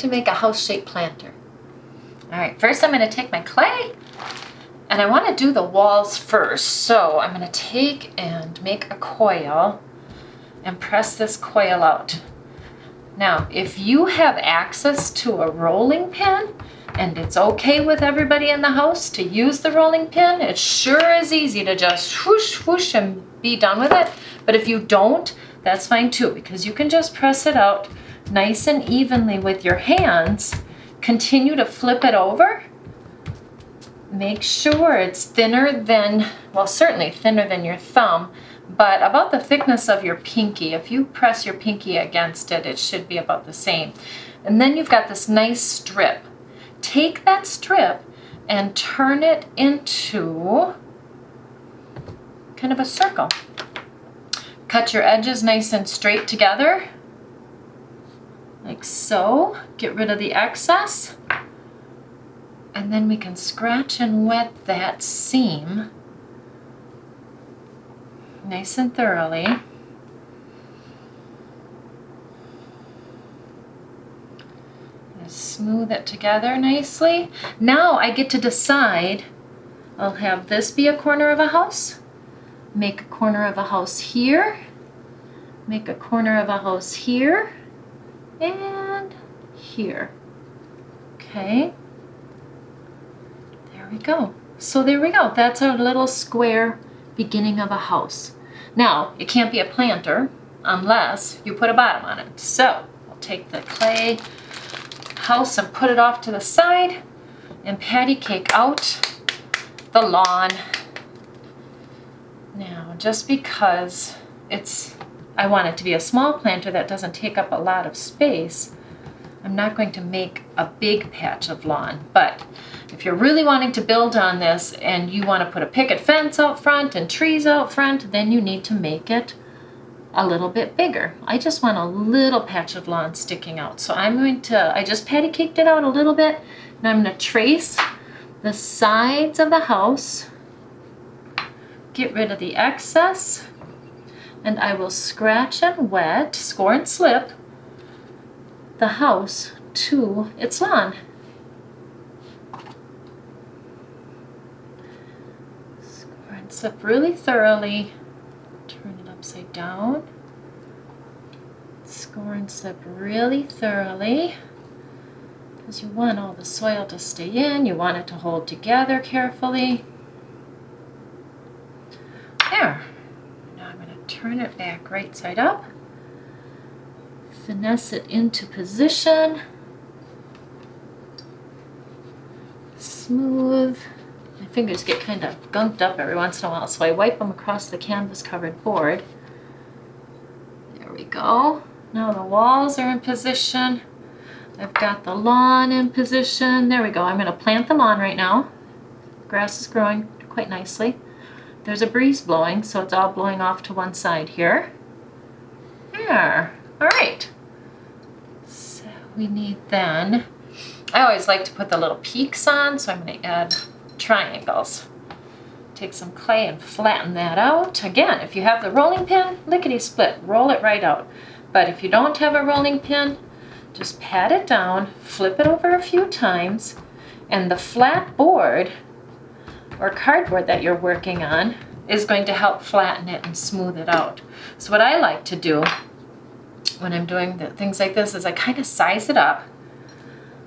to make a house-shaped planter. All right, first I'm going to take my clay, and I want to do the walls first. So I'm going to take and make a coil and press this coil out. Now, if you have access to a rolling pin, and it's okay with everybody in the house to use the rolling pin, it sure is easy to just whoosh, whoosh, and be done with it. But if you don't, that's fine too, because you can just press it out nice and evenly with your hands. Continue to flip it over. Make sure it's thinner than, well, certainly thinner than your thumb, but about the thickness of your pinky. If you press your pinky against it, it should be about the same. And then you've got this nice strip. Take that strip and turn it into kind of a circle. Cut your edges nice and straight together, like so. Get rid of the excess. And then we can scratch and wet that seam nice and thoroughly. Smooth it together nicely. Now I get to decide, I'll have this be a corner of a house, make a corner of a house here, make a corner of a house here, and here. Okay. There we go. So there we go. That's our little square beginning of a house. Now, it can't be a planter unless you put a bottom on it. So I'll take the clay house and put it off to the side and patty cake out the lawn. Now, just because I want it to be a small planter that doesn't take up a lot of space, I'm not going to make a big patch of lawn. But if you're really wanting to build on this and you want to put a picket fence out front and trees out front, then you need to make it a little bit bigger. I just want a little patch of lawn sticking out. So I just patty caked it out a little bit, and I'm going to trace the sides of the house, get rid of the excess, and I will scratch and wet, score and slip the house to its lawn. Score and slip really thoroughly. Turn it upside down. Score and slip really thoroughly, because you want all the soil to stay in. You want it to hold together carefully. There. Now I'm going to turn it back right side up. Finesse it into position. Smooth. My fingers get kind of gunked up every once in a while, so I wipe them across the canvas covered board. There we go. Now the walls are in position. I've got the lawn in position. There we go. I'm going to plant the lawn right now. Grass is growing quite nicely. There's a breeze blowing, so it's all blowing off to one side here. There. All right. So we need then, I always like to put the little peaks on, so I'm going to add triangles. Take some clay and flatten that out. Again, if you have the rolling pin, lickety split, roll it right out. But if you don't have a rolling pin, just pat it down, flip it over a few times, and the flat board or cardboard that you're working on is going to help flatten it and smooth it out. So what I like to do when I'm doing things like this is I kind of size it up,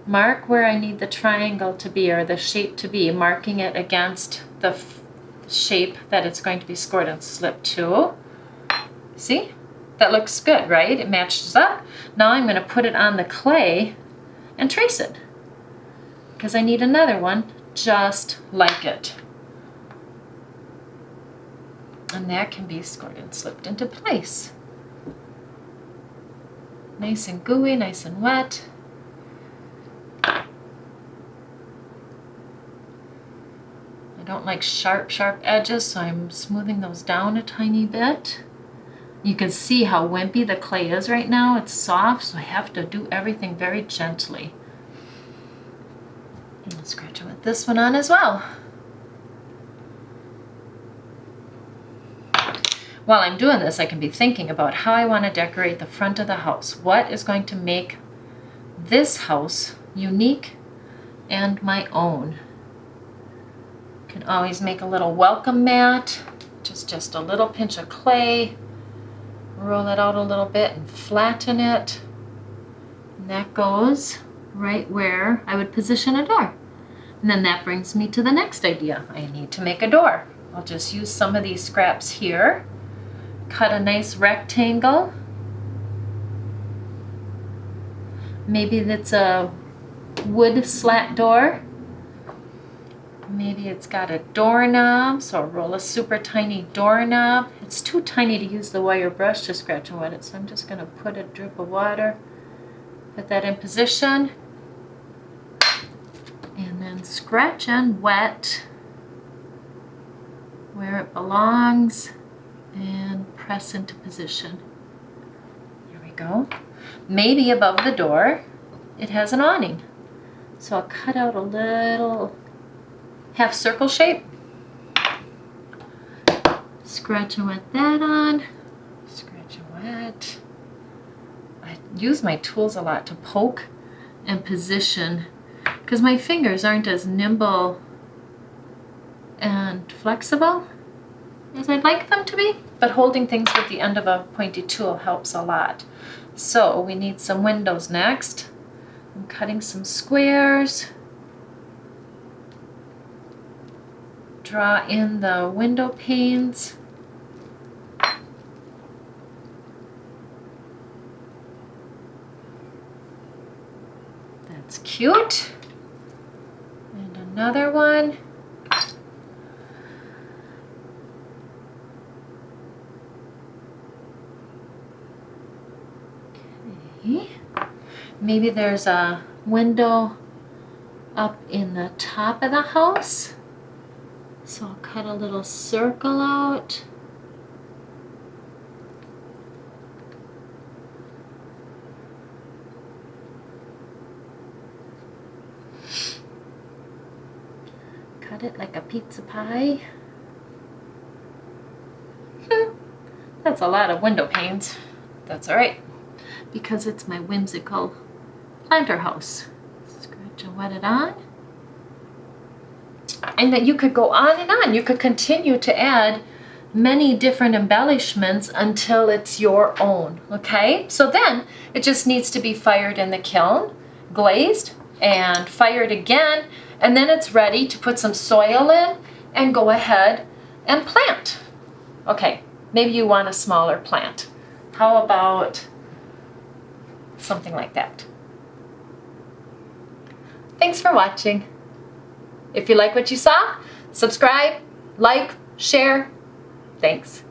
mark where I need the triangle to be or the shape to be, marking it against the shape that it's going to be scored and slipped to. See? That looks good, right? It matches up. Now I'm going to put it on the clay and trace it, because I need another one just like it. And that can be scored and slipped into place. Nice and gooey, nice and wet. I don't like sharp edges, so I'm smoothing those down a tiny bit. You can see how wimpy the clay is right now. It's soft, so I have to do everything very gently. And I'll scratch it with this one on as well. While I'm doing this, I can be thinking about how I want to decorate the front of the house. What is going to make this house unique and my own. Can always make a little welcome mat, just a little pinch of clay, roll it out a little bit and flatten it. And that goes right where I would position a door. And then that brings me to the next idea. I need to make a door. I'll just use some of these scraps here, cut a nice rectangle. Maybe that's a wood slat door. Maybe it's got a doorknob, so I'll roll a super tiny doorknob. It's too tiny to use the wire brush to scratch and wet it, so I'm just going to put a drip of water, put that in position, and then scratch and wet where it belongs and press into position. Here we go. Maybe above the door it has an awning, so I'll cut out a little half circle shape, scratch and wet that on, scratch and wet. I use my tools a lot to poke and position because my fingers aren't as nimble and flexible as I'd like them to be, but holding things with the end of a pointy tool helps a lot. So we need some windows next. I'm cutting some squares. Draw in the window panes. That's cute. And another one. Okay. Maybe there's a window up in the top of the house. So I'll cut a little circle out. Cut it like a pizza pie. That's a lot of window panes. That's all right, because it's my whimsical planter house. Scratch and wet it on. And that you could go on and on. You could continue to add many different embellishments until it's your own, okay? So then it just needs to be fired in the kiln, glazed, and fired again, and then it's ready to put some soil in and go ahead and plant. Okay, maybe you want a smaller plant. How about something like that? Thanks for watching. If you like what you saw, subscribe, like, share. Thanks.